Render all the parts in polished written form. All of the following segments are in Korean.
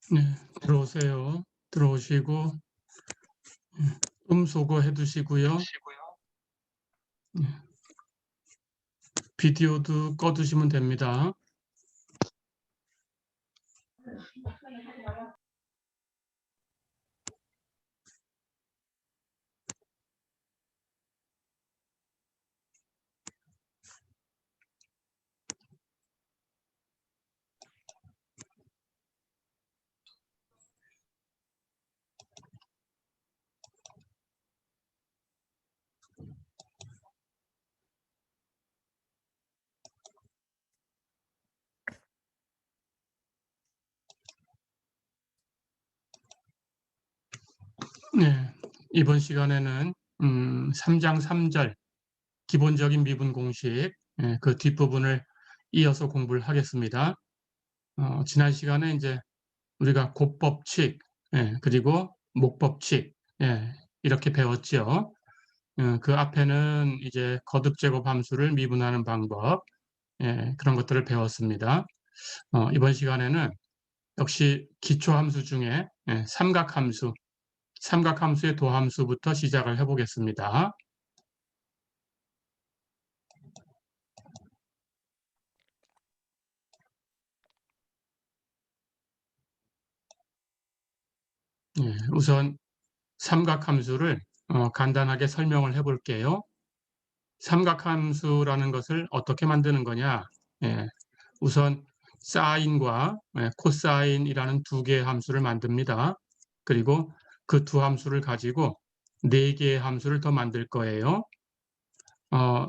네, 들어오세요. 들어오시고 소거해 두시고요. 네, 비디오도 꺼 두시면 됩니다. 네, 이번 시간에는 3장 3절 기본적인 미분 공식 그 뒷부분을 이어서 공부를 하겠습니다. 지난 시간에 이제 우리가 곱법칙 그리고 목법칙 이렇게 배웠죠. 그 앞에는 이제 거듭제곱 함수를 미분하는 방법 그런 것들을 배웠습니다. 이번 시간에는 역시 기초함수 중에 삼각함수, 삼각함수의 도함수부터 시작을 해보겠습니다. 우선 삼각함수를 간단하게 설명을 해볼게요. 삼각함수라는 것을 어떻게 만드는 거냐? 우선 사인과 코사인이라는 두 개의 함수를 만듭니다. 그리고 그 두 함수를 가지고 네 개의 함수를 더 만들 거예요.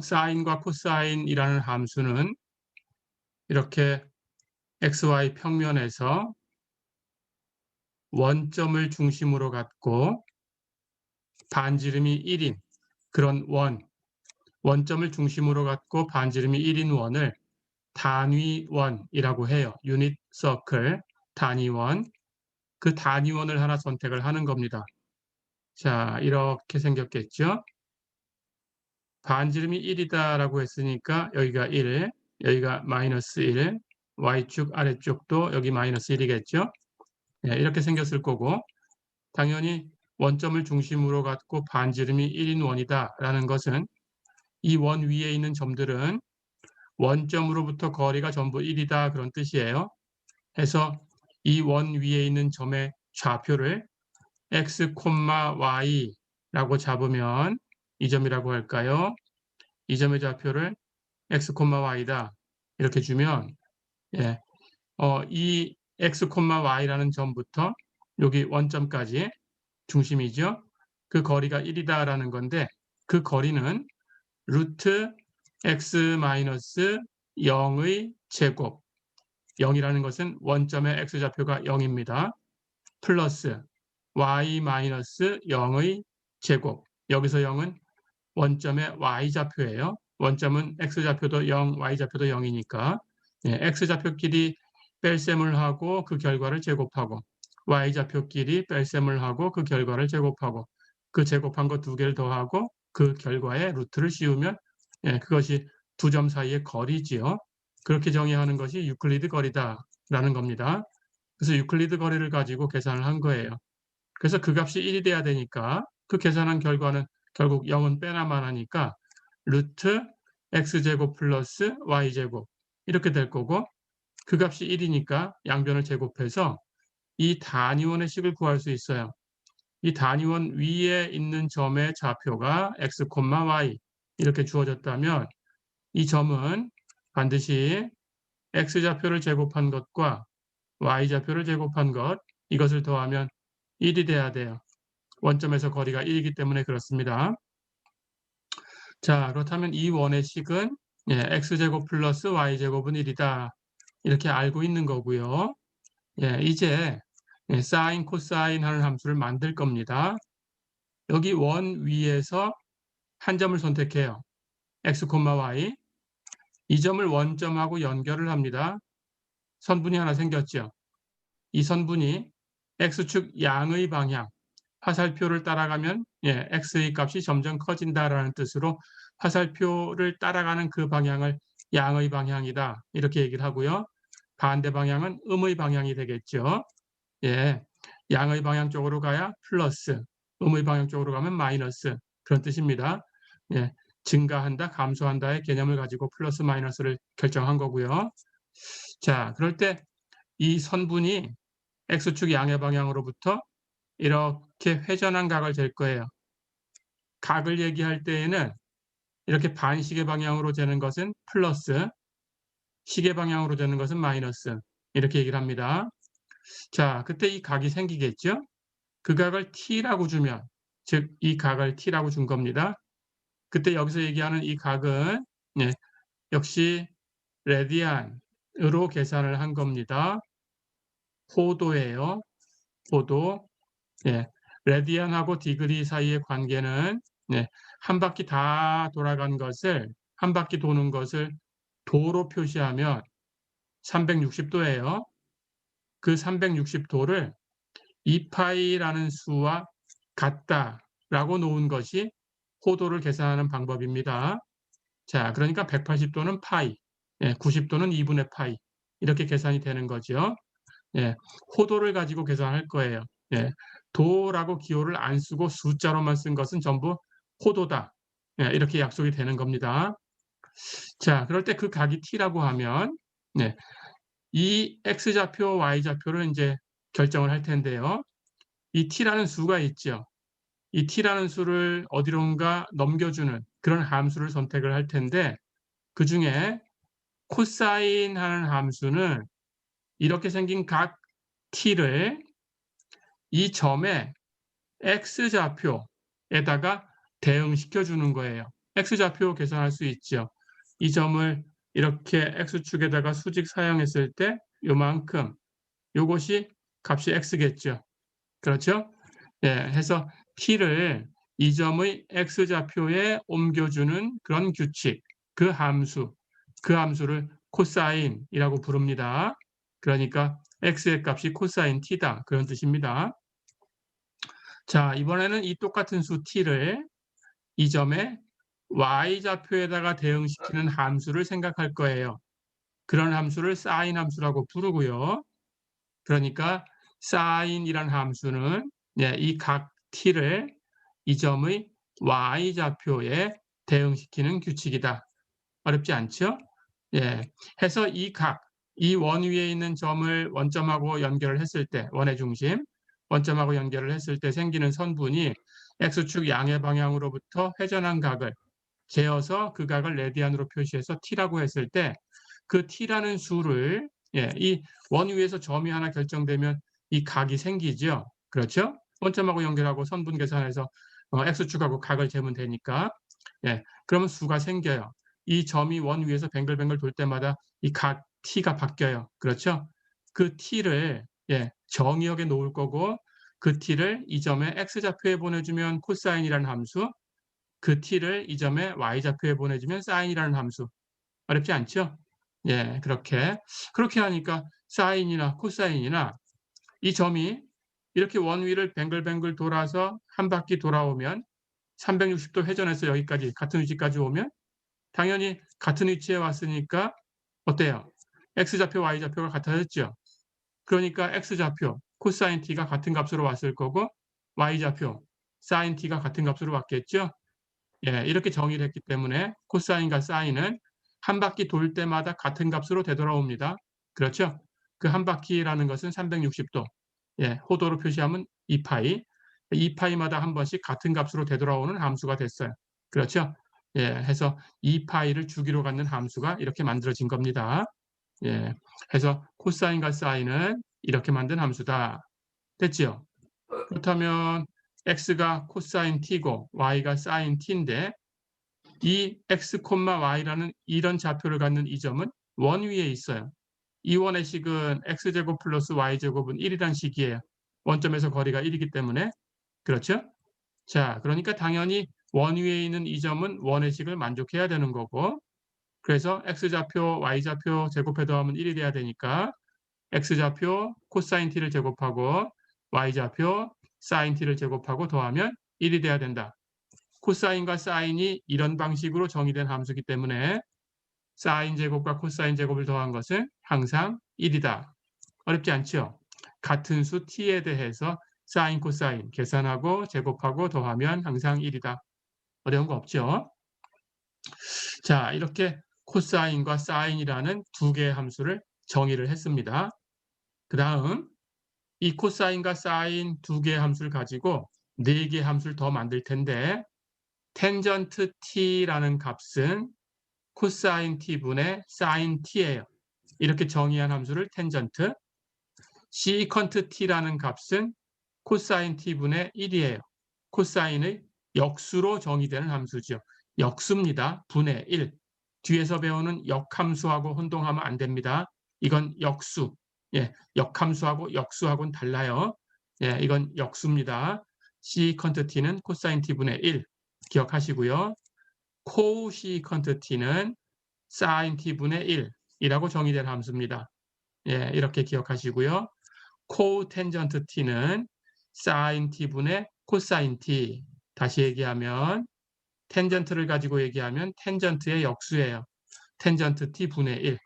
사인과 코사인이라는 함수는 이렇게 xy 평면에서 원점을 중심으로 갖고 반지름이 1인 그런 원점을 중심으로 갖고 반지름이 1인 원을 단위원이라고 해요. 유닛 서클, 단위원. 그 단위원을 하나 선택을 하는 겁니다. 자, 이렇게 생겼겠죠? 반지름이 1이다라고 했으니까 여기가 1, 여기가 마이너스 1, Y축 아래쪽도 여기 마이너스 1이겠죠? 이렇게 생겼을 거고 당연히 원점을 중심으로 갖고 반지름이 1인 원이다라는 것은 이 원 위에 있는 점들은 원점으로부터 거리가 전부 1이다 그런 뜻이에요. 해서 이 원 위에 있는 점의 좌표를 x, y라고 잡으면 이 점이라고 할까요? 이 점의 좌표를 x, y다 이렇게 주면 이 x, y라는 점부터 여기 원점까지 중심이죠. 그 거리가 1이다라는 건데 그 거리는 루트 x-0의 제곱 0이라는 것은 원점의 x좌표가 0입니다. 플러스 y-0의 제곱 여기서 0은 원점의 y좌표예요. 원점은 x좌표도 0, y좌표도 0이니까 x좌표끼리 뺄셈을 하고 그 결과를 제곱하고 y좌표끼리 뺄셈을 하고 그 결과를 제곱하고 그 제곱한 거 두 개를 더하고 그 결과에 루트를 씌우면 그것이 두 점 사이의 거리지요. 그렇게 정의하는 것이 유클리드 거리다라는 겁니다. 그래서 유클리드 거리를 가지고 계산을 한 거예요. 그래서 그 값이 1이 돼야 되니까 그 계산한 결과는 결국 0은 빼나만 하니까 루트 x제곱 플러스 y제곱 이렇게 될 거고 그 값이 1이니까 양변을 제곱해서 이 단위원의 식을 구할 수 있어요. 이 단위원 위에 있는 점의 좌표가 x, y 이렇게 주어졌다면 이 점은 반드시 x좌표를 제곱한 것과 y좌표를 제곱한 것 이것을 더하면 1이 돼야 돼요. 원점에서 거리가 1이기 때문에 그렇습니다. 자, 그렇다면 이 원의 식은 x제곱 플러스 y제곱은 1이다. 이렇게 알고 있는 거고요. 이제 사인, 코사인 하는 함수를 만들 겁니다. 여기 원 위에서 한 점을 선택해요. x, y. 이 점을 원점하고 연결을 합니다. 선분이 하나 생겼죠. 이 선분이 x축 양의 방향, 화살표를 따라가면 x의 값이 점점 커진다라는 뜻으로 화살표를 따라가는 그 방향을 양의 방향이다 이렇게 얘기를 하고요. 반대 방향은 음의 방향이 되겠죠. 예, 양의 방향 쪽으로 가야 플러스, 음의 방향 쪽으로 가면 마이너스 그런 뜻입니다. 예, 증가한다, 감소한다의 개념을 가지고 플러스 마이너스를 결정한 거고요. 자, 그럴 때 이 선분이 x축 양의 방향으로부터 이렇게 회전한 각을 잴 거예요. 각을 얘기할 때에는 이렇게 반시계 방향으로 재는 것은 플러스, 시계 방향으로 재는 것은 마이너스 이렇게 얘기를 합니다. 자, 그때 이 각이 생기겠죠? 그 각을 t라고 주면, 즉 이 각을 t라고 준 겁니다. 그때 여기서 얘기하는 이 각은 예, 역시 레디안으로 계산을 한 겁니다. 호도예요. 호도. 예, 레디안하고 디그리 사이의 관계는 예, 한 바퀴 다 돌아간 것을 한 바퀴 도는 것을 도로 표시하면 360도예요. 그 360도를 2파이라는 수와 같다라고 놓은 것이 호도를 계산하는 방법입니다. 자, 그러니까 180도는 파이, 예, 90도는 2분의 파이 이렇게 계산이 되는 거죠. 예, 호도를 가지고 계산할 거예요. 예, 도라고 기호를 안 쓰고 숫자로만 쓴 것은 전부 호도다. 예, 이렇게 약속이 되는 겁니다. 자, 그럴 때 그 각이 t라고 하면 네, 이 x좌표, y좌표를 이제 결정을 할 텐데요. 이 t라는 수가 있죠. 이 t라는 수를 어디론가 넘겨주는 그런 함수를 선택을 할 텐데 그중에 코사인 하는 함수는 이렇게 생긴 각 t를 이 점에 x좌표에다가 대응시켜 주는 거예요. x좌표 계산할 수 있죠. 이 점을 이렇게 x축에다가 수직 사용했을 때 요만큼 요것이 값이 x겠죠. 그렇죠? 예, 해서 t를 이 점의 x좌표에 옮겨주는 그런 규칙, 그 함수를 코사인이라고 부릅니다. 그러니까 x의 값이 코사인 t다 그런 뜻입니다. 자, 이번에는 이 똑같은 수 t를 이 점에 y좌표에다가 대응시키는 함수를 생각할 거예요. 그런 함수를 사인 함수라고 부르고요. 그러니까 사인이란 함수는 예, 이 각 t를 이 점의 y좌표에 대응시키는 규칙이다. 어렵지 않죠? 예, 해서 이 원 위에 있는 점을 원점하고 연결을 했을 때, 원의 중심, 원점하고 연결을 했을 때 생기는 선분이 x축 양의 방향으로부터 회전한 각을 재어서 그 각을 레디안으로 표시해서 t라고 했을 때 그 t라는 수를 예, 이 원 위에서 점이 하나 결정되면 이 각이 생기죠. 그렇죠? 원점하고 연결하고 선분 계산해서 x축하고 각을 재면 되니까 예, 그러면 수가 생겨요. 이 점이 원 위에서 뱅글뱅글 돌 때마다 이 각 t가 바뀌어요. 그렇죠? 그 t를 예, 정의역에 놓을 거고 그 t를 이 점에 x좌표에 보내주면 코사인이라는 함수, 그 t를 이 점에 y좌표에 보내주면 사인이라는 함수. 어렵지 않죠? 예, 그렇게 하니까 사인이나 코사인이나 이 점이 이렇게 원 위를 뱅글뱅글 돌아서 한 바퀴 돌아오면 360도 회전해서 여기까지 같은 위치까지 오면 당연히 같은 위치에 왔으니까 어때요? x좌표, y좌표가 같아졌죠. 그러니까 x좌표, 코사인 t가 같은 값으로 왔을 거고 y좌표, 사인 t가 같은 값으로 왔겠죠. 예, 이렇게 정의를 했기 때문에 코사인과 사인은 한 바퀴 돌 때마다 같은 값으로 되돌아옵니다. 그렇죠? 그 한 바퀴라는 것은 360도. 예, 호도로 표시하면 2파이. 2파이마다 한 번씩 같은 값으로 되돌아오는 함수가 됐어요. 그렇죠? 예, 해서 2파이를 주기로 갖는 함수가 이렇게 만들어진 겁니다. 예, 해서 코사인과 사인은 이렇게 만든 함수다. 됐지요? 그렇다면 x가 코사인 t고 y가 사인 t인데 이 x, y라는 이런 좌표를 갖는 이 점은 원 위에 있어요. 이 원의 식은 x제곱 플러스 y제곱은 1이란 식이에요. 원점에서 거리가 1이기 때문에. 그렇죠? 자, 그러니까 당연히 원 위에 있는 이 점은 원의 식을 만족해야 되는 거고 그래서 x좌표, y좌표 제곱해 더하면 1이 돼야 되니까 x좌표 코사인 t를 제곱하고 y좌표 사인 t를 제곱하고 더하면 1이 돼야 된다. 코사인과 사인이 이런 방식으로 정의된 함수이기 때문에 사인 제곱과 코사인 제곱을 더한 것은 항상 1이다. 어렵지 않죠? 같은 수 t에 대해서 사인, 코사인 계산하고 제곱하고 더하면 항상 1이다. 어려운 거 없죠? 자, 이렇게 코사인과 사인이라는 두 개의 함수를 정의를 했습니다. 그 다음 이 코사인과 사인 두 개의 함수를 가지고 네 개의 함수를 더 만들 텐데 텐전트 t라는 값은 코사인 t분의 사인 t예요. 이렇게 정의한 함수를 텐전트, 시컨트 t라는 값은 코사인 t분의 1이에요. 코사인의 역수로 정의되는 함수죠. 역수입니다. 분의 1. 뒤에서 배우는 역함수하고 혼동하면 안 됩니다. 이건 역수. 예, 역함수하고 역수하고는 달라요. 예, 이건 역수입니다. 시컨트 t는 코사인 t분의 1 기억하시고요. 코시컨트 t는 사인 t분의 1이라고 정의된 함수입니다. 예, 이렇게 기억하시고요. 코텐전트 t는 사인 t분의 코사인 t. 다시 얘기하면 텐전트를 가지고 얘기하면 텐전트의 역수예요. 텐전트 t분의 1.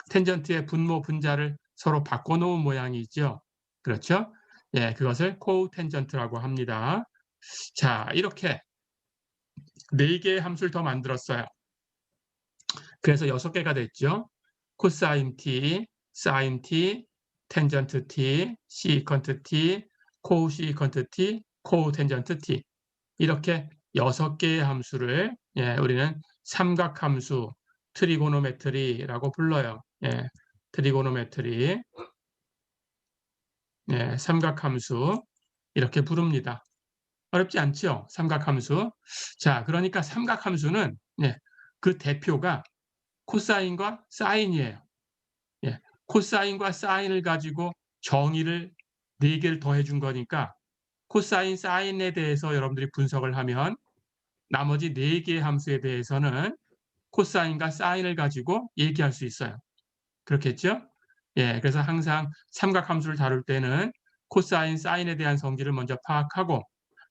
텐전트의 분모 분자를 서로 바꿔놓은 모양이죠. 그렇죠? 예, 그것을 코텐전트라고 합니다. 자, 이렇게 4개의 함수를 더 만들었어요. 그래서 6개가 됐죠. 코사인 t, 사인 t, 텐전트 t, 시컨트 t, 코시컨트 t, 코텐전트 t. 이렇게 6개의 함수를 우리는 삼각함수, 트리고노메트리라고 불러요. 트리고노메트리, 삼각함수 이렇게 부릅니다. 어렵지 않죠? 삼각함수. 자, 그러니까 삼각함수는 그 대표가 코사인과 사인이에요. 코사인과 사인을 가지고 정의를 4개를 더해 준 거니까 코사인, 사인에 대해서 여러분들이 분석을 하면 나머지 4개의 함수에 대해서는 코사인과 사인을 가지고 얘기할 수 있어요. 그렇겠죠? 그래서 항상 삼각함수를 다룰 때는 코사인, 사인에 대한 성질을 먼저 파악하고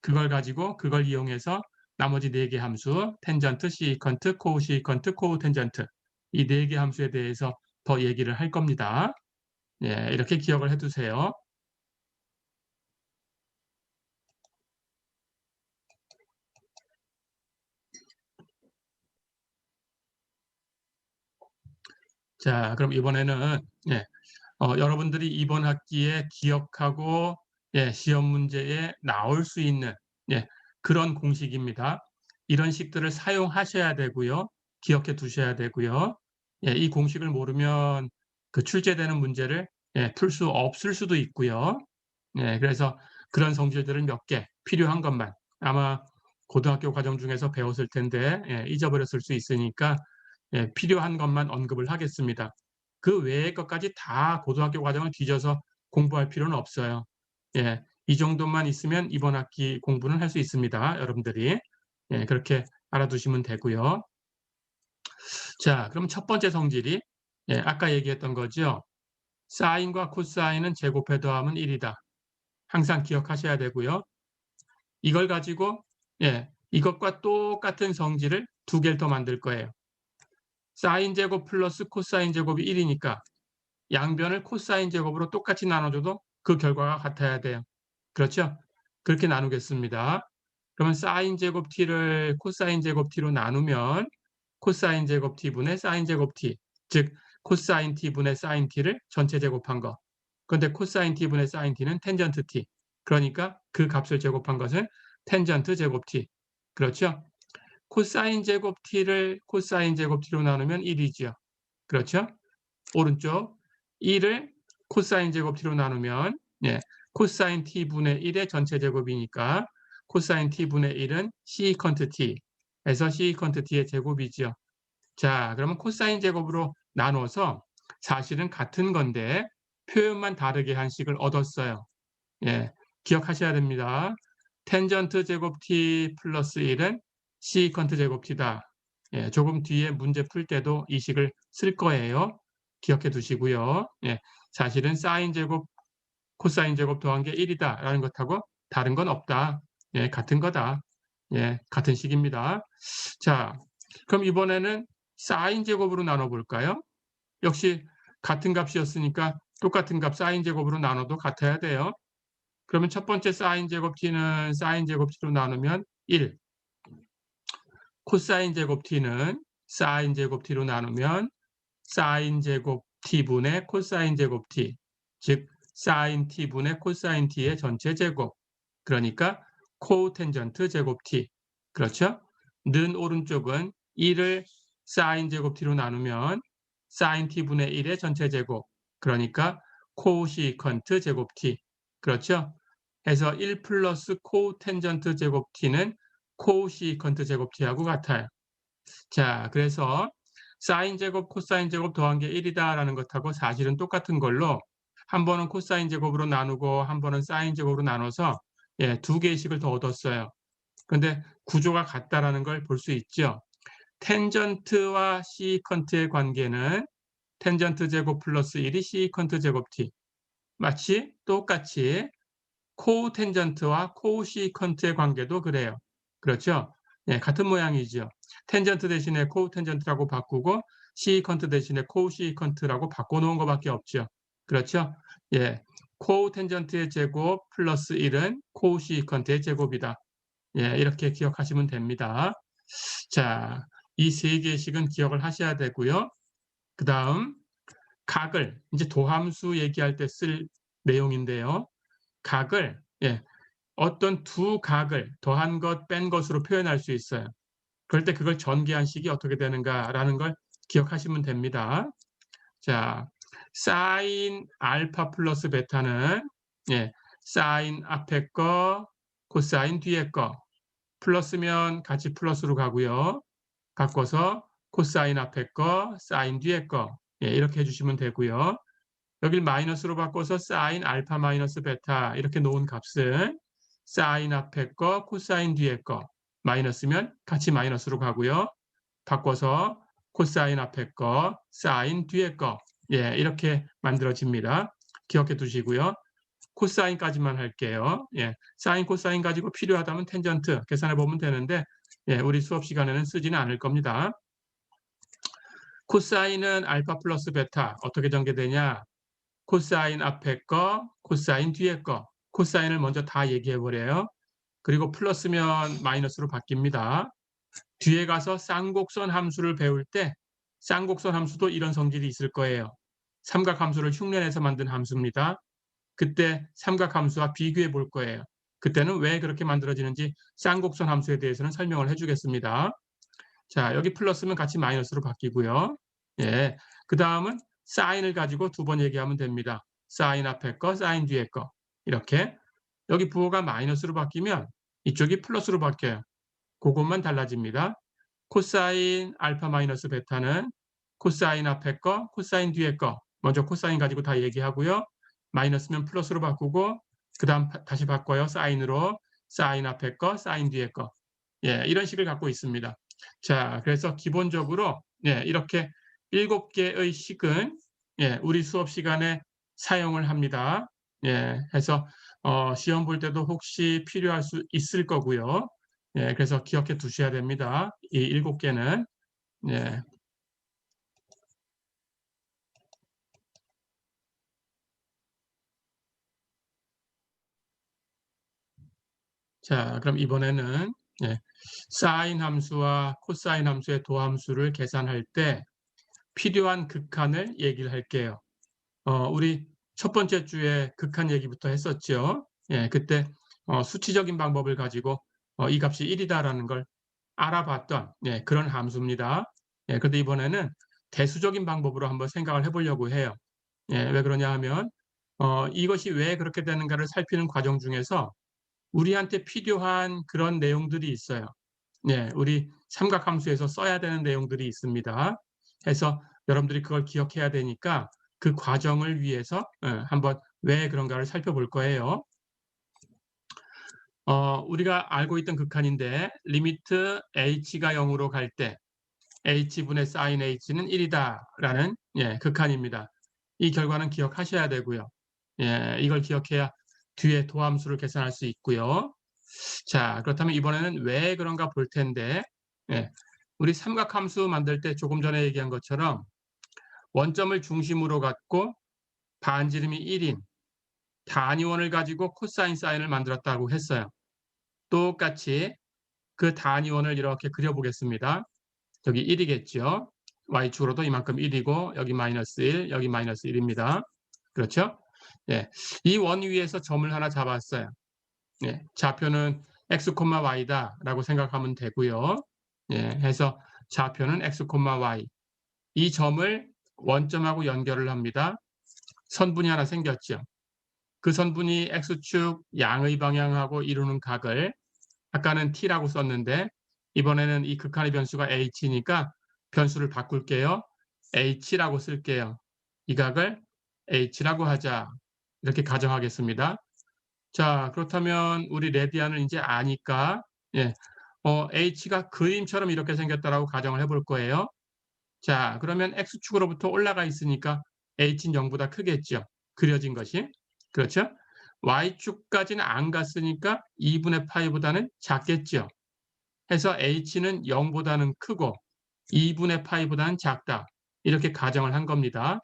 그걸 이용해서 나머지 4개 함수, 텐전트, 시컨트, 코시컨트, 코텐전트 이 4개 함수에 대해서 더 얘기를 할 겁니다. 이렇게 기억을 해두세요. 자, 그럼 이번에는 여러분들이 이번 학기에 기억하고 시험 문제에 나올 수 있는 그런 공식입니다. 이런 식들을 사용하셔야 되고요. 기억해 두셔야 되고요. 이 공식을 모르면 그 출제되는 문제를 풀 수 없을 수도 있고요. 그래서 그런 성질들을 몇 개 필요한 것만 아마 고등학교 과정 중에서 배웠을 텐데 잊어버렸을 수 있으니까 필요한 것만 언급을 하겠습니다. 그 외의 것까지 다 고등학교 과정을 뒤져서 공부할 필요는 없어요. 이 정도만 있으면 이번 학기 공부는 할 수 있습니다. 여러분들이. 그렇게 알아두시면 되고요. 자, 그럼 첫 번째 성질이 아까 얘기했던 거죠. 사인과 코사인은 제곱해 더하면 1이다. 항상 기억하셔야 되고요. 이걸 가지고 이것과 똑같은 성질을 2개를 더 만들 거예요. 사인 제곱 플러스 코사인 제곱이 1이니까 양변을 코사인 제곱으로 똑같이 나눠줘도 그 결과가 같아야 돼요. 그렇죠? 그렇게 나누겠습니다. 그러면 사인 제곱 t를 코사인 제곱 t로 나누면 코사인 제곱 t분의 사인 제곱 t, 즉 코사인 t분의 사인 t를 전체 제곱한 거. 그런데 코사인 t분의 사인 t는 텐전트 t. 그러니까 그 값을 제곱한 것은 텐전트 제곱 t. 그렇죠? 코사인 제곱 t를 코사인 제곱 t로 나누면 1이죠. 그렇죠? 오른쪽 1을 코사인 제곱 t로 나누면 코사인 t분의 1의 전체 제곱이니까 코사인 t분의 1은 시컨트 t에서 시컨트 t의 제곱이죠. 자, 그러면 코사인 제곱으로 나눠서 사실은 같은 건데 표현만 다르게 한 식을 얻었어요. 기억하셔야 됩니다. 텐전트 제곱 t 플러스 1은 시컨트 제곱 t다. 조금 뒤에 문제 풀 때도 이 식을 쓸 거예요. 기억해 두시고요. 사실은 사인 제곱, 코사인 제곱 더한 게 1이다 라는 것하고 다른 건 없다. 같은 거다. 같은 식입니다. 자, 그럼 이번에는 사인 제곱으로 나눠볼까요? 역시 같은 값이었으니까 똑같은 값 사인 제곱으로 나눠도 같아야 돼요. 그러면 첫 번째 사인 제곱 t는 사인 제곱 t로 나누면 1, 코사인 제곱 t는 사인 제곱 t로 나누면 사인 제곱 t분의 코사인 제곱 t, 즉 사인 t분의 코사인 t의 전체 제곱, 그러니까 코텐전트 제곱 t. 그렇죠? 는 오른쪽은 1을 사인 제곱 t로 나누면 사인 t분의 1의 전체 제곱, 그러니까 코시컨트 제곱 t. 그렇죠? 해서 1 플러스 코텐전트 제곱 t는 코시컨트 제곱 t하고 같아요. 자, 그래서 사인 제곱, 코사인 제곱 더한 게 1이다라는 것하고 사실은 똑같은 걸로 한 번은 코사인 제곱으로 나누고 한 번은 사인 제곱으로 나눠서 두 개의 식을 더 얻었어요. 그런데 구조가 같다라는 걸 볼 수 있죠. 텐전트와 시컨트의 관계는 텐전트 제곱 플러스 1이 시컨트 제곱 t. 마치 똑같이 코텐전트와 코시컨트의 관계도 그래요. 그렇죠? 같은 모양이죠. 텐전트 대신에 코텐전트라고 바꾸고 시컨트 대신에 코시컨트라고 바꿔놓은 것밖에 없죠. 그렇죠? 코텐전트의 제곱 플러스 1은 코시컨트의 제곱이다. 이렇게 기억하시면 됩니다. 자, 이 세 개의 식은 기억을 하셔야 되고요. 그 다음 각을 이제 도함수 얘기할 때 쓸 내용인데요. 각을 어떤 두 각을 더한 것, 뺀 것으로 표현할 수 있어요. 그럴 때 그걸 전개한 식이 어떻게 되는가라는 걸 기억하시면 됩니다. 자, 사인 알파 플러스 베타는 사인 앞에 거, 코사인 뒤에 거. 플러스면 같이 플러스로 가고요. 바꿔서 코사인 앞에 거, 사인 뒤에 거. 이렇게 해주시면 되고요. 여길 마이너스로 바꿔서 사인 알파 마이너스 베타 이렇게 놓은 값을 사인 앞에 거, 코사인 뒤에 거. 마이너스면 같이 마이너스로 가고요. 바꿔서 코사인 앞에 거, 사인 뒤에 거. 이렇게 만들어집니다. 기억해 두시고요. 코사인까지만 할게요. 사인, 코사인 가지고 필요하다면 텐전트 계산해 보면 되는데 우리 수업 시간에는 쓰지는 않을 겁니다. 코사인은 알파 플러스 베타 어떻게 전개되냐? 코사인 앞에 거, 코사인 뒤에 거. 코사인을 먼저 다 얘기해 버려요. 그리고 플러스면 마이너스로 바뀝니다. 뒤에 가서 쌍곡선 함수를 배울 때 쌍곡선 함수도 이런 성질이 있을 거예요. 삼각함수를 흉내내서 만든 함수입니다. 그때 삼각함수와 비교해 볼 거예요. 그때는 왜 그렇게 만들어지는지 쌍곡선 함수에 대해서는 설명을 해주겠습니다. 자, 여기 플러스면 같이 마이너스로 바뀌고요. 그 다음은 사인을 가지고 두 번 얘기하면 됩니다. 사인 앞에 거, 사인 뒤에 거. 이렇게. 여기 부호가 마이너스로 바뀌면 이쪽이 플러스로 바뀌어요. 그것만 달라집니다. 코사인 알파 마이너스 베타는 코사인 앞에 거, 코사인 뒤에 거. 먼저 코사인 가지고 다 얘기하고요. 마이너스면 플러스로 바꾸고 그 다음 다시 바꿔요. 사인으로. 사인 앞에 거, 사인 뒤에 거. 이런 식을 갖고 있습니다. 자, 그래서 기본적으로 이렇게 7개의 식은 우리 수업 시간에 사용을 합니다. 해서 시험 볼 때도 혹시 필요할 수 있을 거고요. 그래서 기억해 두셔야 됩니다. 이 7개는. 자, 그럼 이번에는 사인 함수와 코사인 함수의 도함수를 계산할 때 필요한 극한을 얘기를 할게요. 우리 첫 번째 주에 극한 얘기부터 했었죠. 그때 수치적인 방법을 가지고 이 값이 1이다라는 걸 알아봤던 그런 함수입니다. 그런데 이번에는 대수적인 방법으로 한번 생각을 해보려고 해요. 왜 그러냐 하면 이것이 왜 그렇게 되는가를 살피는 과정 중에서 우리한테 필요한 그런 내용들이 있어요. 우리 삼각함수에서 써야 되는 내용들이 있습니다. 해서 여러분들이 그걸 기억해야 되니까 그 과정을 위해서 한번 왜 그런가를 살펴볼 거예요. 우리가 알고 있던 극한인데 리미트 h가 0으로 갈 때 h분의 sin h는 1이다라는 극한입니다. 이 결과는 기억하셔야 되고요. 이걸 기억해야 뒤에 도함수를 계산할 수 있고요. 자, 그렇다면 이번에는 왜 그런가 볼 텐데 우리 삼각함수 만들 때 조금 전에 얘기한 것처럼 원점을 중심으로 갖고 반지름이 1인 단위원을 가지고 코사인 사인을 만들었다고 했어요. 똑같이 그 단위원을 이렇게 그려보겠습니다. 여기 1이겠죠. y축으로도 이만큼 1이고 여기 마이너스 1, 여기 마이너스 1입니다. 그렇죠? 예, 이 원 위에서 점을 하나 잡았어요. 예, 좌표는 x, y다라고 생각하면 되고요. 예, 해서 좌표는 x, y. 이 점을 원점하고 연결을 합니다. 선분이 하나 생겼죠. 그 선분이 x축 양의 방향하고 이루는 각을 아까는 t라고 썼는데 이번에는 이 극한의 변수가 h니까 변수를 바꿀게요. h라고 쓸게요. 이 각을 h라고 하자. 이렇게 가정하겠습니다. 자, 그렇다면 우리 레디안을 이제 아니까 예, h가 그림처럼 이렇게 생겼다라고 가정을 해볼 거예요. 자, 그러면 x축으로부터 올라가 있으니까 h는 0보다 크겠죠. 그려진 것이. 그렇죠? y축까지는 안 갔으니까 2분의 파이보다는 작겠죠. 해서 h는 0보다는 크고 2분의 파이보다는 작다. 이렇게 가정을 한 겁니다.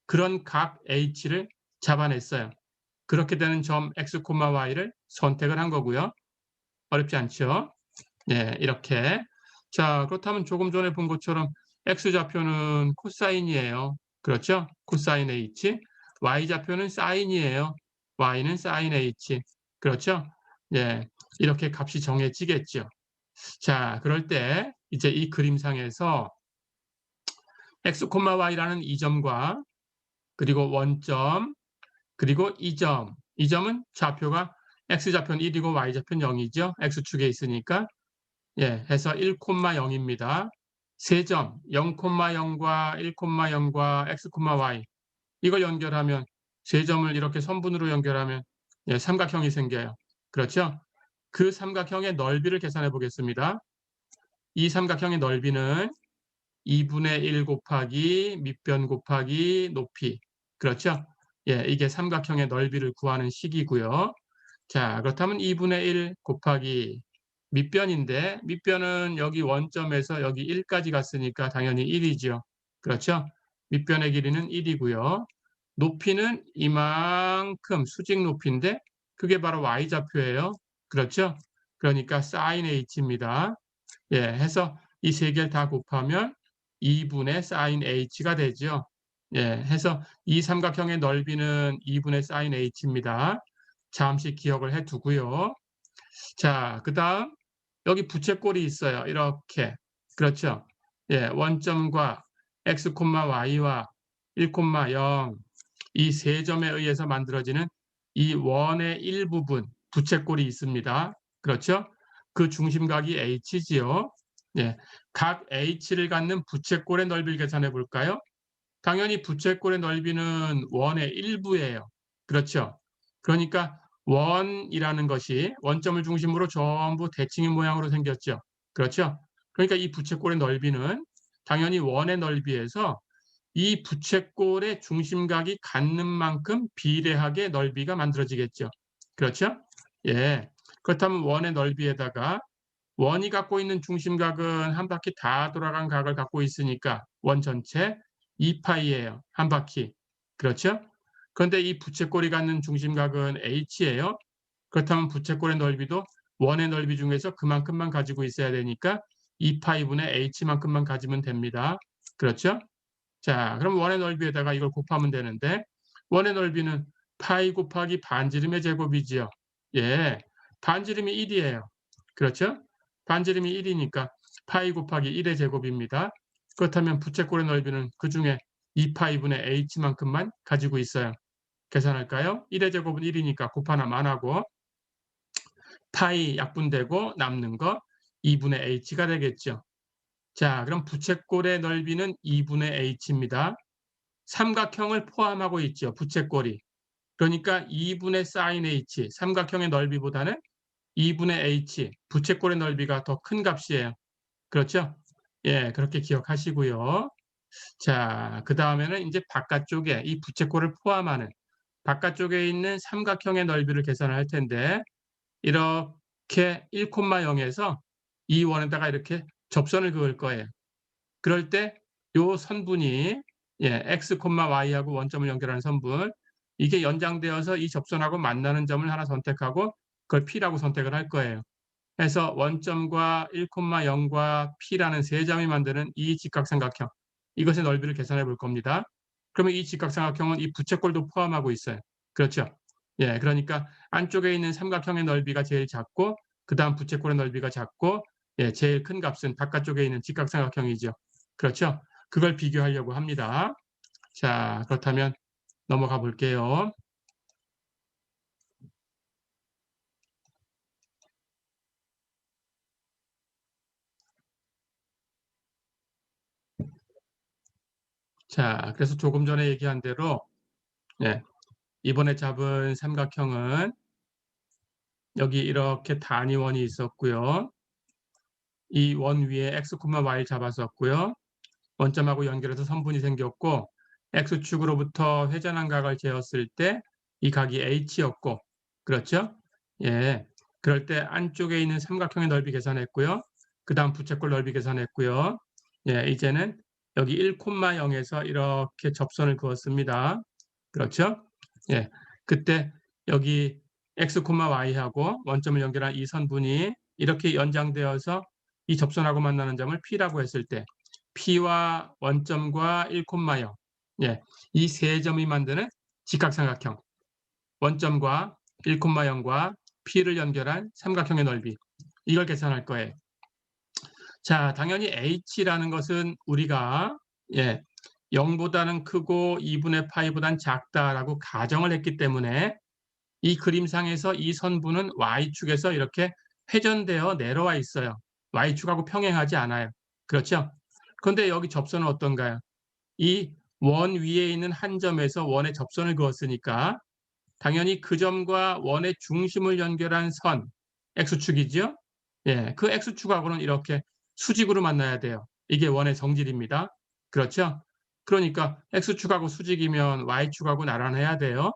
그런 각 h를 잡아냈어요. 그렇게 되는 점 x, y를 선택을 한 거고요. 어렵지 않죠? 네, 이렇게. 자, 그렇다면 조금 전에 본 것처럼 x좌표는 코사인이에요. 그렇죠? 코사인 h. y좌표는 사인이에요. y는 사인 h. 그렇죠? 네, 이렇게 값이 정해지겠죠. 자, 그럴 때 이제 이 그림상에서 x, y라는 이 점과 그리고 원점 그리고 이 점. 이 점은 좌표가 x좌표는 1이고 y좌표는 0이죠. x축에 있으니까. 예, 해서 1, 0입니다. 세 점 0,0과 1,0과 x, y 이걸 연결하면 세 점을 이렇게 선분으로 연결하면 예, 삼각형이 생겨요. 그렇죠? 그 삼각형의 넓이를 계산해 보겠습니다. 이 삼각형의 넓이는 2분의 1 곱하기 밑변 곱하기 높이. 그렇죠? 예, 이게 삼각형의 넓이를 구하는 식이고요. 자, 그렇다면 2분의 1 곱하기 밑변인데 밑변은 여기 원점에서 여기 1까지 갔으니까 당연히 1이죠. 그렇죠? 밑변의 길이는 1이고요. 높이는 이만큼 수직 높이인데 그게 바로 y좌표예요. 그렇죠? 그러니까 sin h입니다. 예, 해서 이 세 개를 다 곱하면 2분의 sin h가 되죠. 예, 해서 이 삼각형의 넓이는 2분의 sin h입니다. 잠시 기억을 해 두고요. 자, 그다음 여기 부채꼴이 있어요. 이렇게. 그렇죠? 예, 원점과 x, y와 1, 0 이 세 점에 의해서 만들어지는 이 원의 일부분 부채꼴이 있습니다. 그렇죠? 그 중심각이 h지요. 예, 각 h를 갖는 부채꼴의 넓이를 계산해 볼까요? 당연히 부채꼴의 넓이는 원의 일부예요. 그렇죠? 그러니까 원이라는 것이 원점을 중심으로 전부 대칭인 모양으로 생겼죠. 그렇죠? 그러니까 이 부채꼴의 넓이는 당연히 원의 넓이에서 이 부채꼴의 중심각이 갖는 만큼 비례하게 넓이가 만들어지겠죠. 그렇죠? 예. 그렇다면 원의 넓이에다가 원이 갖고 있는 중심각은 한 바퀴 다 돌아간 각을 갖고 있으니까 원 전체 2파이예요. 한 바퀴. 그렇죠? 그런데 이 부채꼴이 갖는 중심각은 h예요. 그렇다면 부채꼴의 넓이도 원의 넓이 중에서 그만큼만 가지고 있어야 되니까 2파이분의 h만큼만 가지면 됩니다. 그렇죠? 자, 그럼 원의 넓이에다가 이걸 곱하면 되는데 원의 넓이는 파이 곱하기 반지름의 제곱이지요. 예, 반지름이 1이에요. 그렇죠? 반지름이 1이니까 파이 곱하기 1의 제곱입니다. 그렇다면 부채꼴의 넓이는 그중에 2파이분의 h만큼만 가지고 있어요. 계산할까요? 1의 제곱은 1이니까 곱하나만 하고 파이 약분되고 남는 거 2분의 h가 되겠죠. 자, 그럼 부채꼴의 넓이는 2분의 h입니다. 삼각형을 포함하고 있죠. 부채꼴이. 그러니까 2분의 sin h, 삼각형의 넓이보다는 2분의 h, 부채꼴의 넓이가 더 큰 값이에요. 그렇죠? 예, 그렇게 기억하시고요. 자, 그 다음에는 이제 바깥쪽에 이 부채꼴을 포함하는 바깥쪽에 있는 삼각형의 넓이를 계산을 할 텐데 이렇게 1,0에서 이 원에다가 이렇게 접선을 그을 거예요. 그럴 때 요 선분이 예, x, y하고 원점을 연결하는 선분 이게 연장되어서 이 접선하고 만나는 점을 하나 선택하고 그걸 P라고 선택을 할 거예요. 해서 원점과 1,0과 P라는 세 점이 만드는 이 직각삼각형, 이것의 넓이를 계산해 볼 겁니다. 그러면 이 직각삼각형은 이 부채꼴도 포함하고 있어요. 그렇죠? 예, 그러니까 안쪽에 있는 삼각형의 넓이가 제일 작고 그 다음 부채꼴의 넓이가 작고, 예, 제일 큰 값은 바깥쪽에 있는 직각삼각형이죠. 그렇죠? 그걸 비교하려고 합니다. 자, 그렇다면 넘어가 볼게요. 자, 그래서 조금 전에 얘기한 대로, 예, 이번에 잡은 삼각형은 여기 이렇게 단위원이 있었고요. 이 원 위에 x, y 잡았었고요. 원점하고 연결해서 선분이 생겼고, x축으로부터 회전한 각을 재었을 때 이 각이 h였고, 그렇죠? 예, 그럴 때 안쪽에 있는 삼각형의 넓이 계산했고요. 그 다음 부채꼴 넓이 계산했고요. 예, 이제는 여기 1,0에서 이렇게 접선을 그었습니다. 그렇죠? 예, 그때 여기 x, y하고 원점을 연결한 이 선분이 이렇게 연장되어서 이 접선하고 만나는 점을 P라고 했을 때 P와 원점과 1,0, 예, 이 세 점이 만드는 직각삼각형, 원점과 1,0과 P를 연결한 삼각형의 넓이, 이걸 계산할 거예요. 자, 당연히 H라는 것은 우리가, 예, 0보다는 크고 2분의 파이보다는 작다라고 가정을 했기 때문에 이 그림상에서 이 선분은 Y축에서 이렇게 회전되어 내려와 있어요. Y축하고 평행하지 않아요. 그렇죠? 그런데 여기 접선은 어떤가요? 이 원 위에 있는 한 점에서 원의 접선을 그었으니까 당연히 그 점과 원의 중심을 연결한 선, X축이죠? 예, 그 X축하고는 이렇게 수직으로 만나야 돼요. 이게 원의 성질입니다. 그렇죠? 그러니까 X축하고 수직이면 Y축하고 나란해야 돼요.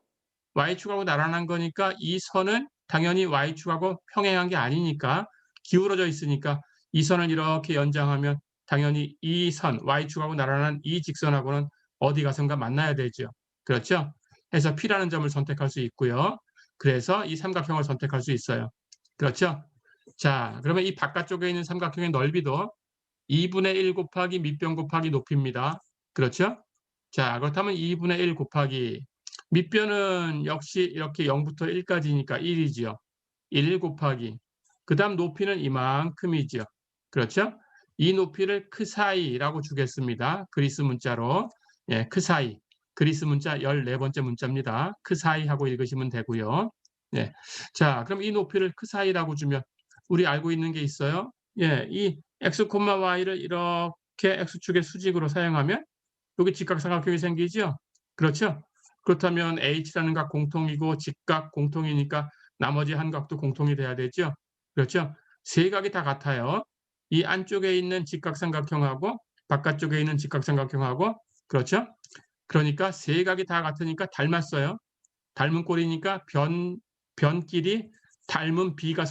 Y축하고 나란한 거니까 이 선은 당연히 Y축하고 평행한 게 아니니까 기울어져 있으니까 이 선을 이렇게 연장하면 당연히 이 선, Y축하고 나란한 이 직선하고는 어디 가선가 만나야 되죠. 그렇죠? 해서 P라는 점을 선택할 수 있고요. 그래서 이 삼각형을 선택할 수 있어요. 그렇죠? 자, 그러면 이 바깥쪽에 있는 삼각형의 넓이도 2분의 1 곱하기 밑변 곱하기 높이입니다. 그렇죠? 자, 그렇다면 2분의 1 곱하기 밑변은 역시 이렇게 0부터 1까지니까 1이지요. 1 곱하기 그 다음 높이는 이만큼이지요. 그렇죠? 이 높이를 크사이라고 주겠습니다. 그리스 문자로. 예, 크사이. 그리스 문자 14번째 문자입니다. 크사이 하고 읽으시면 되고요. 예. 자, 그럼 이 높이를 크사이라고 주면 우리 알고 있는 게 있어요. 예, 이 x, y를 이렇게 x축의 수직으로 사용하면 여기 직각삼각형이 생기죠? 그렇죠? 그렇다면 h라는 각 공통이고 직각 공통이니까 나머지 한 각도 공통이 돼야 되죠? 그렇죠? 세 각이 다 같아요. 이 안쪽에 있는 직각삼각형하고 바깥쪽에 있는 직각삼각형하고, 그렇죠? 그러니까 세 각이 다 같으니까 닮았어요. 닮은 꼴이니까 변끼리 닮은 B가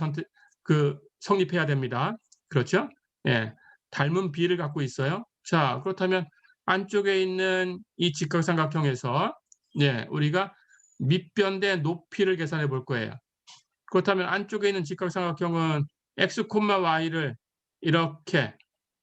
성립해야 됩니다. 그렇죠? 예. 닮은 B를 갖고 있어요. 자, 그렇다면 안쪽에 있는 이 직각삼각형에서, 예, 우리가 밑변 대 높이를 계산해 볼 거예요. 그렇다면 안쪽에 있는 직각삼각형은 x, y를 이렇게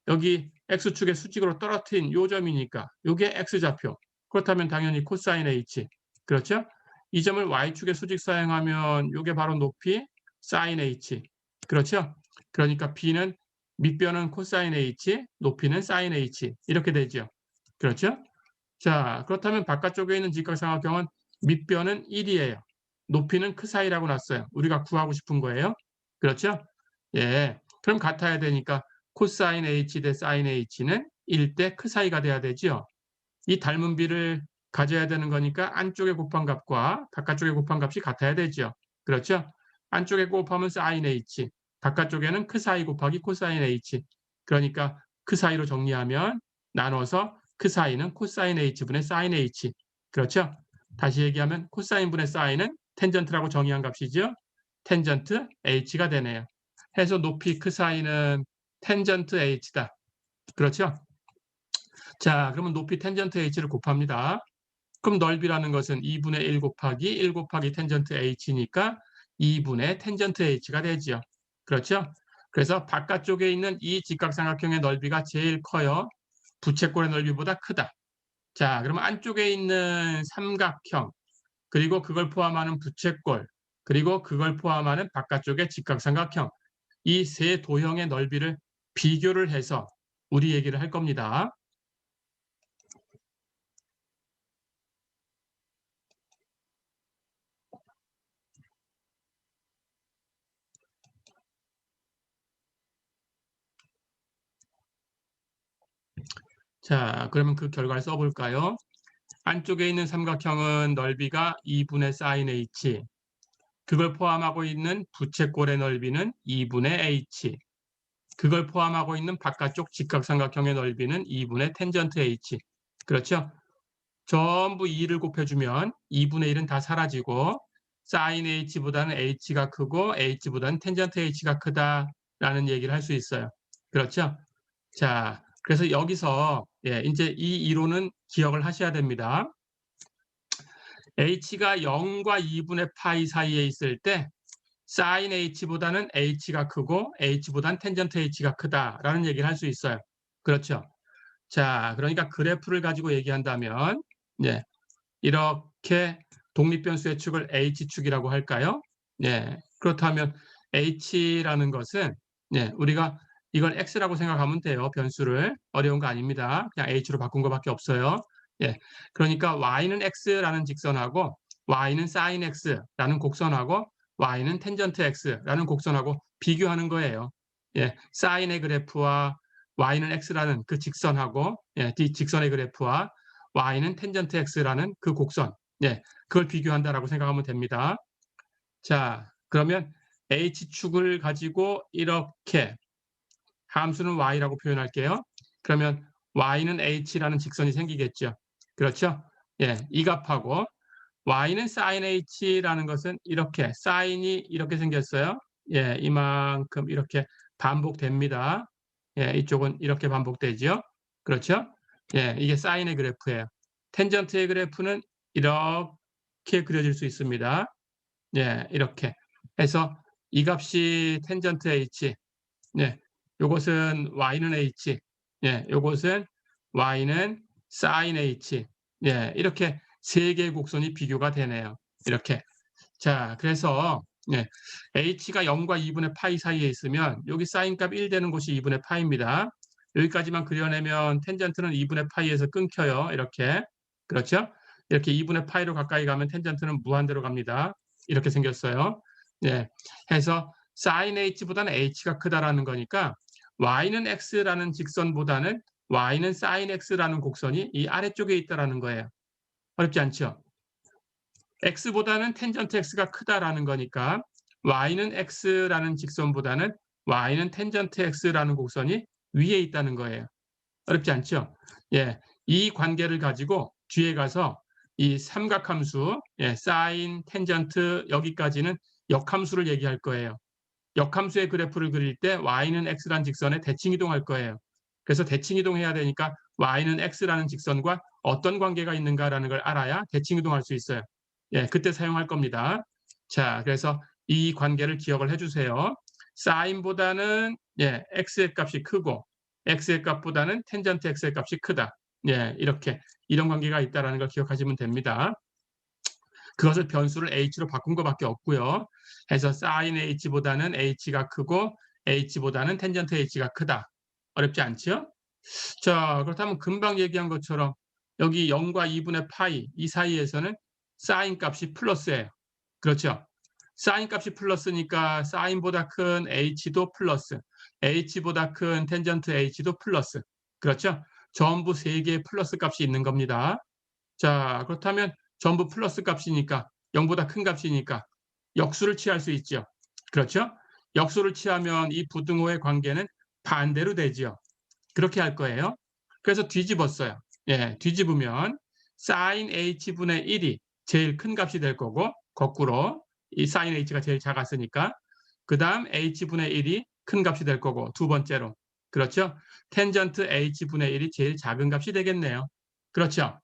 여기 x축의 수직으로 떨어뜨린 요 점이니까 요게 x좌표. 그렇다면 당연히 코사인 h. 그렇죠? 이 점을 y축의 수직 사용하면 요게 바로 높이 사인 h. 그렇죠? 그러니까 b는 밑변은 코사인 h, 높이는 사인 h. 이렇게 되죠. 그렇죠? 자, 그렇다면 바깥쪽에 있는 직각삼각형은 밑변은 1이에요. 높이는 크사이라고 놨어요. 우리가 구하고 싶은 거예요. 그렇죠? 예. 그럼 같아야 되니까 코사인 h 대 사인 h는 1대 크사이가 돼야 되죠. 이 닮은 비를 가져야 되는 거니까 안쪽에 곱한 값과 바깥쪽에 곱한 값이 같아야 되죠. 그렇죠? 안쪽에 곱하면 사인 h, 바깥쪽에는 크사이 곱하기 코사인 h. 그러니까 크사이로 정리하면 나눠서 크사이는 코사인 h분의 사인 h. 그렇죠? 다시 얘기하면 코사인분의 사인은 텐전트라고 정의한 값이죠. 텐전트 h가 되네요. 해서 높이 크사인은 텐전트 h다. 그렇죠? 자, 그러면 높이 텐전트 h를 곱합니다. 그럼 넓이라는 것은 2분의 1 곱하기 1 곱하기 텐전트 h니까 2분의 텐전트 h가 되지요. 그렇죠? 그래서 바깥쪽에 있는 이 직각삼각형의 넓이가 제일 커요. 부채꼴의 넓이보다 크다. 자, 그러면 안쪽에 있는 삼각형, 그리고 그걸 포함하는 부채꼴, 그리고 그걸 포함하는 바깥쪽의 직각삼각형, 이 세 도형의 넓이를 비교를 해서 우리 얘기를 할 겁니다. 자, 그러면 그 결과를 써볼까요? 안쪽에 있는 삼각형은 넓이가 2분의 sin h, 그걸 포함하고 있는 부채꼴의 넓이는 2분의 h, 그걸 포함하고 있는 바깥쪽 직각삼각형의 넓이는 2분의 텐전트 h. 그렇죠? 전부 2를 곱해주면 2분의 1은 다 사라지고 sin h보다는 h가 크고 h보다는 텐전트 h가 크다라는 얘기를 할 수 있어요. 그렇죠? 자, 그래서 여기서 이제 이 이론은 기억을 하셔야 됩니다. h가 0과 2분의 파이 사이에 있을 때 sin h보다는 h가 크고 h보다는 텐전트 h가 크다라는 얘기를 할 수 있어요. 그렇죠? 자, 그러니까 그래프를 가지고 얘기한다면 이렇게 독립변수의 축을 h축이라고 할까요? 그렇다면 h라는 것은 우리가 이걸 x라고 생각하면 돼요. 변수를. 어려운 거 아닙니다. 그냥 h로 바꾼 것밖에 없어요. 그러니까 y는 x라는 직선하고 y는 sin x라는 곡선하고 y는 텐전트 x라는 곡선하고 비교하는 거예요. sin의 그래프와 y는 x라는 그 직선하고 이 직선의 그래프와 y는 텐전트 x라는 그 곡선, 그걸 비교한다라고 생각하면 됩니다. 자, 그러면 h축을 가지고 이렇게 함수는 y라고 표현할게요. 그러면 y는 h라는 직선이 생기겠죠. 그렇죠? 이 값하고 y는 sin h라는 것은 이렇게 sin이 이렇게 생겼어요. 이만큼 이렇게 반복됩니다. 이쪽은 이렇게 반복되죠. 그렇죠? 이게 sin의 그래프예요. 텐전트의 그래프는 이렇게 그려질 수 있습니다. 이렇게 해서 이 값이 텐전트 h, 요것은 y는 h, 요것은 y는 sin h, 이렇게 세 개의 곡선이 비교가 되네요. 이렇게. 자, 그래서 h가 0과 2분의 파이 사이에 있으면 여기 sin 값 1 되는 곳이 2분의 파이입니다. 여기까지만 그려내면 텐전트는 2분의 파이에서 끊겨요. 이렇게. 그렇죠? 이렇게 2분의 파이로 가까이 가면 텐전트는 무한대로 갑니다. 이렇게 생겼어요. 해서 sin h보다는 h가 크다라는 거니까 y는 x라는 직선보다는 y는 sin x라는 곡선이 이 아래쪽에 있다라는 거예요. 어렵지 않죠? x보다는 텐전트 x가 크다라는 거니까 y는 x라는 직선보다는 y는 텐전트 x라는 곡선이 위에 있다는 거예요. 어렵지 않죠? 이 관계를 가지고 뒤에 가서 이 삼각함수, sin, 텐전트 여기까지는 역함수를 얘기할 거예요. 역함수의 그래프를 그릴 때 y는 x라는 직선에 대칭이동할 거예요. 그래서 대칭이동해야 되니까 y는 x라는 직선과 어떤 관계가 있는가라는 걸 알아야 대칭이동할 수 있어요. 그때 사용할 겁니다. 자, 그래서 이 관계를 기억을 해주세요. 사인보다는 x의 값이 크고 x의 값보다는 텐전트 x의 값이 크다. 이렇게 이런 관계가 있다는 걸 기억하시면 됩니다. 그것을 변수를 h로 바꾼 것밖에 없고요. 해서 sin h보다는 h가 크고 h보다는 텐전트 h가 크다. 어렵지 않죠? 자, 그렇다면 금방 얘기한 것처럼 여기 0과 2분의 파이 이 사이에서는 sin 값이 플러스예요. 그렇죠? sin 값이 플러스니까 sin보다 큰 h도 플러스, h보다 큰 텐전트 h도 플러스. 그렇죠? 전부 세 개의 플러스 값이 있는 겁니다. 자, 그렇다면 전부 플러스 값이니까 0보다 큰 값이니까 역수를 취할 수 있죠. 그렇죠? 역수를 취하면 이 부등호의 관계는 반대로 되죠. 그렇게 할 거예요. 그래서 뒤집었어요. 뒤집으면 sin h분의 1이 제일 큰 값이 될 거고 거꾸로 이 sin h가 제일 작았으니까 그 다음 h분의 1이 큰 값이 될 거고 두 번째로 그렇죠? 텐전트 h분의 1이 제일 작은 값이 되겠네요. 그렇죠?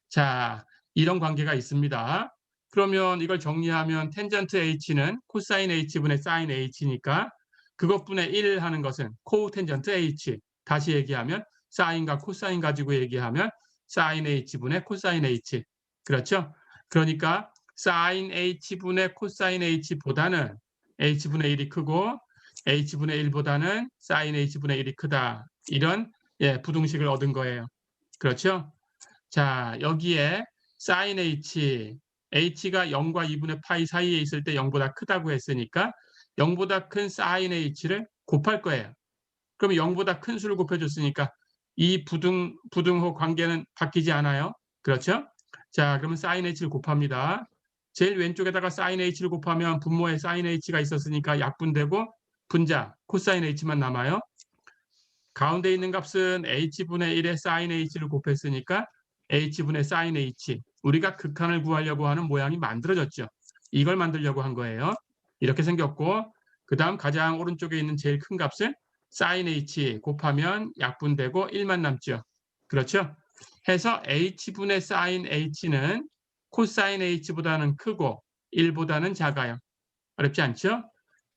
자, 이런 관계가 있습니다. 그러면 이걸 정리하면 텐전트 h는 코사인 h분의 사인 h니까 그것분의 1 하는 것은 코텐전트 h. 다시 얘기하면 사인과 코사인 가지고 얘기하면 사인 h분의 코사인 h. 그렇죠? 그러니까 사인 h분의 코사인 h보다는 h분의 1이 크고 h분의 1보다는 사인 h분의 1이 크다. 이런 부등식을 얻은 거예요. 그렇죠? 자, 여기에 sin h, h가 0과 2분의 파이 사이에 있을 때 0보다 크다고 했으니까 0보다 큰 sin h를 곱할 거예요. 그러면 0보다 큰 수를 곱해줬으니까 이 부등호 관계는 바뀌지 않아요. 그렇죠? 자, 그러면 sin h를 곱합니다. 제일 왼쪽에다가 sin h를 곱하면 분모에 sin h가 있었으니까 약분되고 분자 코사인 h만 남아요. 가운데 있는 값은 h분의 1에 sin h를 곱했으니까 h분의 sin h. 우리가 극한을 구하려고 하는 모양이 만들어졌죠. 이걸 만들려고 한 거예요. 이렇게 생겼고 그 다음 가장 오른쪽에 있는 제일 큰 값을 sin h 곱하면 약분되고 1만 남죠. 그렇죠? 해서 h분의 sin h는 코사인 h보다는 크고 1보다는 작아요. 어렵지 않죠?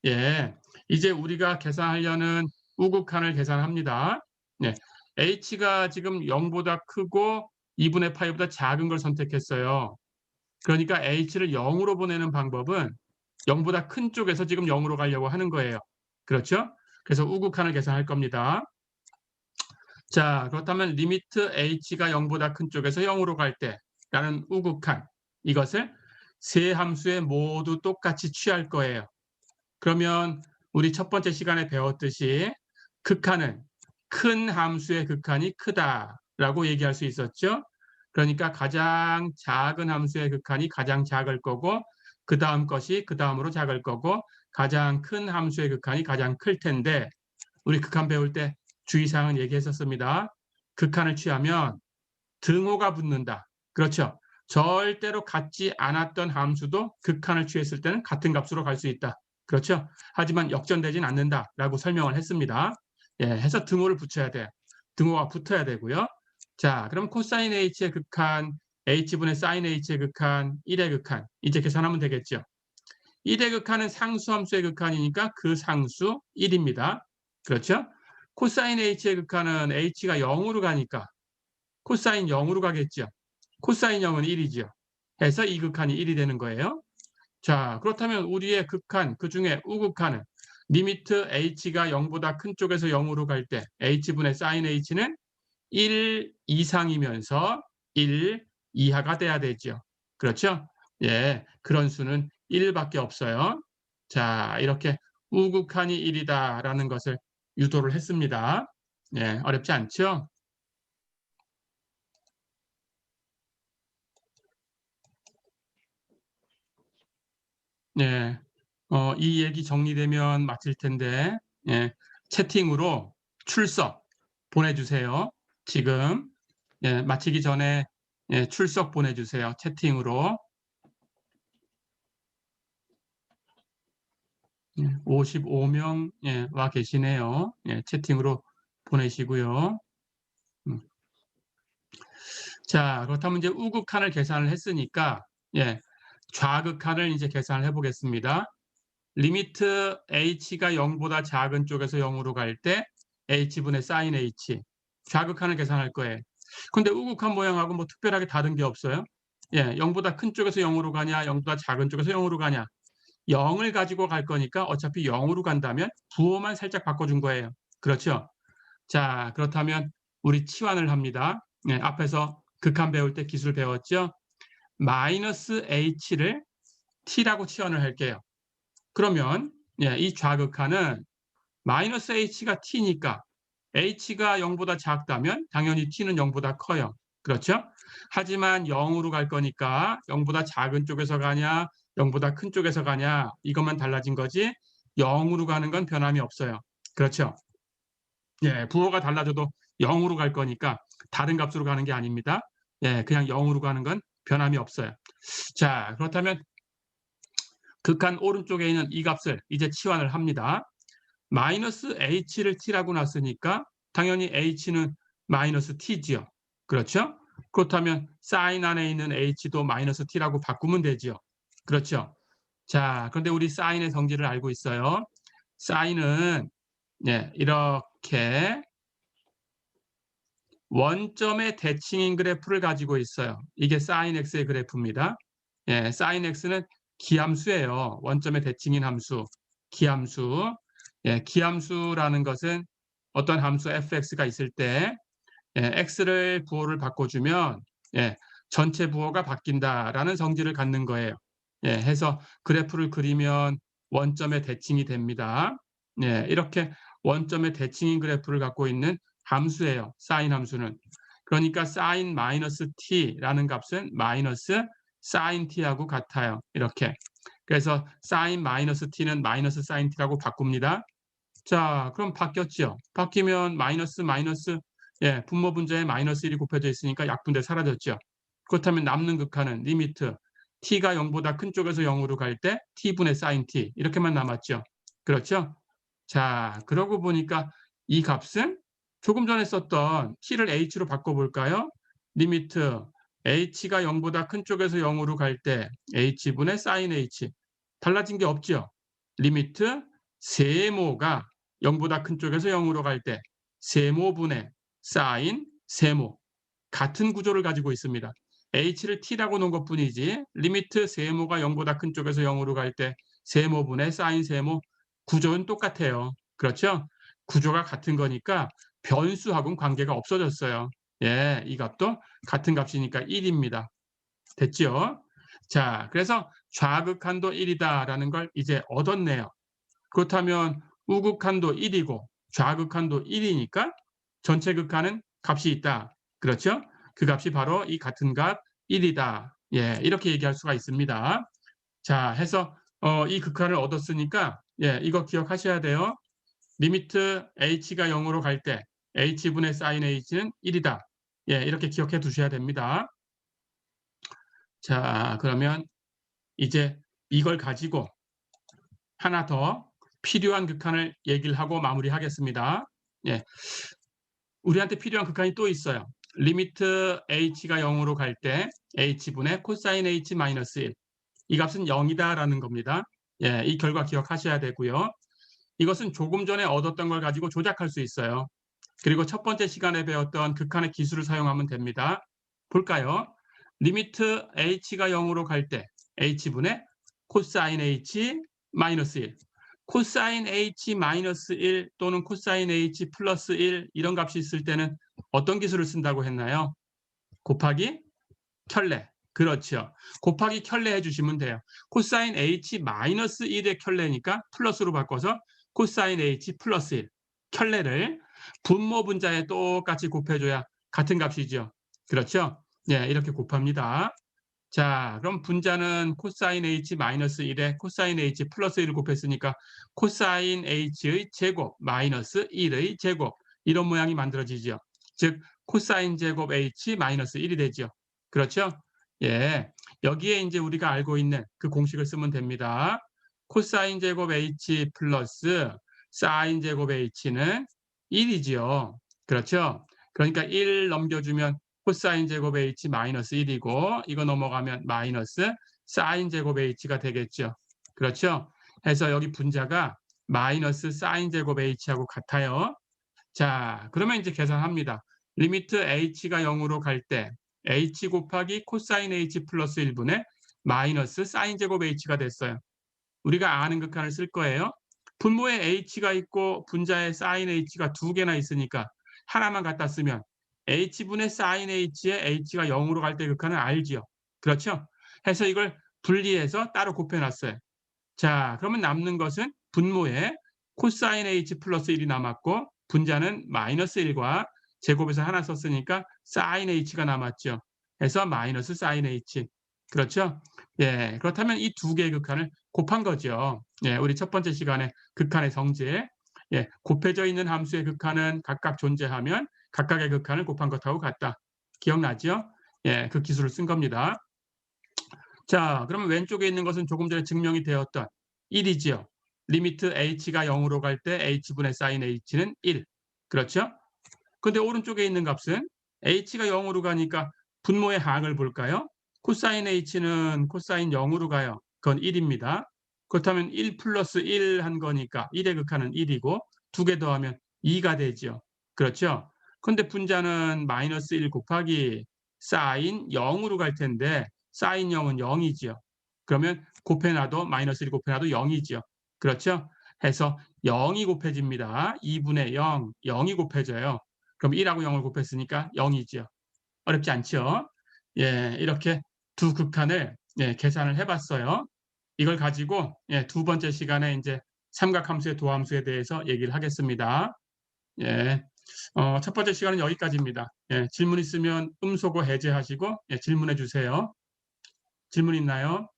예, 이제 우리가 계산하려는 우극한을 계산합니다. 네, h가 지금 0보다 크고 2분의 파이보다 작은 걸 선택했어요. 그러니까 h를 0으로 보내는 방법은 0보다 큰 쪽에서 지금 0으로 가려고 하는 거예요. 그렇죠? 그래서 우극한을 계산할 겁니다. 자, 그렇다면 리미트 h가 0보다 큰 쪽에서 0으로 갈 때라는 우극한, 이것을 세 함수에 모두 똑같이 취할 거예요. 그러면 우리 첫 번째 시간에 배웠듯이 극한은 큰 함수의 극한이 크다라고 얘기할 수 있었죠. 그러니까 가장 작은 함수의 극한이 가장 작을 거고 그 다음 것이 그 다음으로 작을 거고 가장 큰 함수의 극한이 가장 클 텐데 우리 극한 배울 때 주의사항은 얘기했었습니다. 극한을 취하면 등호가 붙는다. 그렇죠. 절대로 같지 않았던 함수도 극한을 취했을 때는 같은 값으로 갈 수 있다. 그렇죠. 하지만 역전되진 않는다라고 설명을 했습니다. 예, 해서 등호를 붙여야 돼. 등호가 붙어야 되고요. 자, 그럼 코사인 h의 극한, h분의 사인 h의 극한, 1의 극한. 이제 계산하면 되겠죠. 1의 극한은 상수함수의 극한이니까 그 상수 1입니다. 그렇죠? 코사인 h의 극한은 h가 0으로 가니까 코사인 0으로 가겠죠. 코사인 0은 1이죠. 해서 이 극한이 1이 되는 거예요. 자, 그렇다면 우리의 극한, 그 중에 우극한은 리미트 h가 0보다 큰 쪽에서 0으로 갈 때 h분의 sin h는 1 이상이면서 1 이하가 돼야 되죠. 그렇죠? 예, 그런 수는 1밖에 없어요. 자, 이렇게 우극한이 1이다라는 것을 유도를 했습니다. 예, 어렵지 않죠? 네, 이 얘기 정리되면 마칠 텐데, 예, 채팅으로 출석 보내주세요. 지금, 예, 마치기 전에 예, 출석 보내주세요. 채팅으로. 55명 예, 와 계시네요. 예, 채팅으로 보내시고요. 자, 그렇다면 이제 우극한을 계산을 했으니까, 예, 좌극한을 이제 계산을 해보겠습니다. 리미트 h가 0보다 작은 쪽에서 0으로 갈 때 h분의 sin h 좌극한을 계산할 거예요. 근데 우극한 모양하고 뭐 특별하게 다른 게 없어요. 예, 0보다 큰 쪽에서 0으로 가냐 0보다 작은 쪽에서 0으로 가냐 0을 가지고 갈 거니까 어차피 0으로 간다면 부호만 살짝 바꿔준 거예요. 그렇죠? 자, 그렇다면 우리 치환을 합니다. 예, 앞에서 극한 배울 때 기술 배웠죠? 마이너스 h를 t라고 치환을 할게요. 그러면 예, 이 좌극한은 마이너스 h가 t니까 h가 0보다 작다면 당연히 t는 0보다 커요. 그렇죠? 하지만 0으로 갈 거니까 0보다 작은 쪽에서 가냐 0보다 큰 쪽에서 가냐 이것만 달라진 거지 0으로 가는 건 변함이 없어요. 그렇죠? 예, 부호가 달라져도 0으로 갈 거니까 다른 값으로 가는 게 아닙니다. 예, 그냥 0으로 가는 건 변함이 없어요. 자, 그렇다면 극한 오른쪽에 있는 이 값을 이제 치환을 합니다. 마이너스 h를 t라고 놨으니까 당연히 h는 마이너스 t지요. 그렇죠? 그렇다면 사인 안에 있는 h도 마이너스 t라고 바꾸면 되죠. 그렇죠. 자, 그런데 우리 사인의 성질을 알고 있어요. 사인은 이렇게 원점의 대칭인 그래프를 가지고 있어요. 이게 사인 x의 그래프입니다. 사인 x는 기함수예요. 원점의 대칭인 함수, 기함수. 기함수라는 것은 어떤 함수 fx가 있을 때 x를 부호를 바꿔주면 전체 부호가 바뀐다라는 성질을 갖는 거예요. 해서 그래프를 그리면 원점의 대칭이 됩니다. 이렇게 원점의 대칭인 그래프를 갖고 있는 함수예요. 사인 함수는. 그러니까 사인 마이너스 t라는 값은 마이너스 사인 t하고 같아요. 이렇게. 그래서 사인 마이너스 t는 마이너스 사인 t라고 바꿉니다. 자, 그럼 바뀌었죠. 바뀌면 마이너스 마이너스 분모 분자에 마이너스 1이 곱해져 있으니까 약분돼 사라졌죠. 그렇다면 남는 극한은 리미트 t가 0보다 큰 쪽에서 0으로 갈 때 t분의 sin t 이렇게만 남았죠. 그렇죠? 자, 그러고 보니까 이 값은 조금 전에 썼던 t를 h로 바꿔볼까요? 리미트 h가 0보다 큰 쪽에서 0으로 갈 때 h분의 sin h 달라진 게 없죠. 리미트 세모가 0보다 큰 쪽에서 0으로 갈 때 세모분의 sin 세모 같은 구조를 가지고 있습니다. h를 t라고 놓은 것뿐이지 리미트 세모가 0보다 큰 쪽에서 0으로 갈 때 세모분의 sin 세모 구조는 똑같아요. 그렇죠? 구조가 같은 거니까 변수하고는 관계가 없어졌어요. 이 값도 같은 값이니까 1입니다. 됐죠? 자, 그래서 좌극한도 1이다라는 걸 이제 얻었네요. 그렇다면 우극한도 1이고 좌극한도 1이니까 전체 극한은 값이 있다. 그렇죠? 그 값이 바로 이 같은 값 1이다. 이렇게 얘기할 수가 있습니다. 자, 해서 이 극한을 얻었으니까 이거 기억하셔야 돼요. 리미트 h가 0으로 갈 때 h분의 sin h는 1이다. 이렇게 기억해 두셔야 됩니다. 자, 그러면 이제 이걸 가지고 하나 더 필요한 극한을 얘기를 하고 마무리하겠습니다. 우리한테 필요한 극한이 또 있어요. 리미트 h가 0으로 갈 때 h분의 코사인 h 마이너스 1. 이 값은 0이다라는 겁니다. 이 결과 기억하셔야 되고요. 이것은 조금 전에 얻었던 걸 가지고 조작할 수 있어요. 그리고 첫 번째 시간에 배웠던 극한의 기술을 사용하면 됩니다. 볼까요? 리미트 h가 0으로 갈 때 h분의 코사인 h 마이너스 1. 코사인 h 마이너스 1 또는 코사인 h 플러스 1 이런 값이 있을 때는 어떤 기술을 쓴다고 했나요? 곱하기 켤레. 그렇죠. 곱하기 켤레 해주시면 돼요. 코사인 h 마이너스 1의 켤레니까 플러스로 바꿔서 코사인 h 플러스 1. 켤레를 분모 분자에 똑같이 곱해줘야 같은 값이죠. 그렇죠? 이렇게 곱합니다. 자, 그럼 분자는 코사인 h 마이너스 1에 코사인 h 플러스 1을 곱했으니까 코사인 h의 제곱 마이너스 1의 제곱 이런 모양이 만들어지죠. 즉 코사인 제곱 h 마이너스 1이 되죠. 그렇죠? 여기에 이제 우리가 알고 있는 그 공식을 쓰면 됩니다. 코사인 제곱 h 플러스 사인 제곱 h는 1이지요. 그렇죠? 그러니까 1 넘겨주면 코사인 제곱 h 마이너스 1이고 이거 넘어가면 마이너스 사인 제곱 h가 되겠죠. 그렇죠? 해서 여기 분자가 마이너스 사인 제곱 h하고 같아요. 자, 그러면 이제 계산합니다. 리미트 h가 0으로 갈 때 h 곱하기 코사인 h 플러스 1분의 마이너스 사인 제곱 h가 됐어요. 우리가 아는 극한을 쓸 거예요. 분모에 h가 있고 분자에 사인 h가 두 개나 있으니까 하나만 갖다 쓰면 h분의 sin h에 h가 0으로 갈 때 극한은 알지요. 그렇죠? 해서 이걸 분리해서 따로 곱해놨어요. 자, 그러면 남는 것은 분모에 코사인 h 플러스 1이 남았고 분자는 마이너스 1과 제곱에서 하나 썼으니까 sin h가 남았죠. 해서 마이너스 sin h. 그렇죠? 그렇다면 이 두 개의 극한을 곱한 거죠. 우리 첫 번째 시간에 극한의 성질. 곱해져 있는 함수의 극한은 각각 존재하면 각각의 극한을 곱한 것하고 같다. 기억나죠? 그 기술을 쓴 겁니다. 자, 그러면 왼쪽에 있는 것은 조금 전에 증명이 되었던 1이지요. 리미트 h가 0으로 갈 때 h분의 sin h는 1. 그렇죠? 근데 오른쪽에 있는 값은 h가 0으로 가니까 분모의 항을 볼까요? 코사인 h는 코사인 0으로 가요. 그건 1입니다. 그렇다면 1 플러스 1 한 거니까 1의 극한은 1이고 2개 더하면 2가 되죠. 그렇죠? 근데 분자는 마이너스 1 곱하기 사인 0으로 갈 텐데 사인 0은 0이죠. 그러면 곱해놔도 마이너스 1 곱해놔도 0이죠. 그렇죠? 해서 0이 곱해집니다. 2분의 0, 0이 곱해져요. 그럼 1하고 0을 곱했으니까 0이죠. 어렵지 않죠? 예, 이렇게 두 극한을 계산을 해봤어요. 이걸 가지고 두 번째 시간에 이제 삼각함수의 도함수에 대해서 얘기를 하겠습니다. 예, 첫 번째 시간은 여기까지입니다. 예, 질문 있으면 음소거 해제하시고 질문해 주세요. 질문 있나요?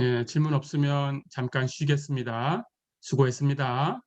예, 질문 없으면 잠깐 쉬겠습니다. 수고했습니다.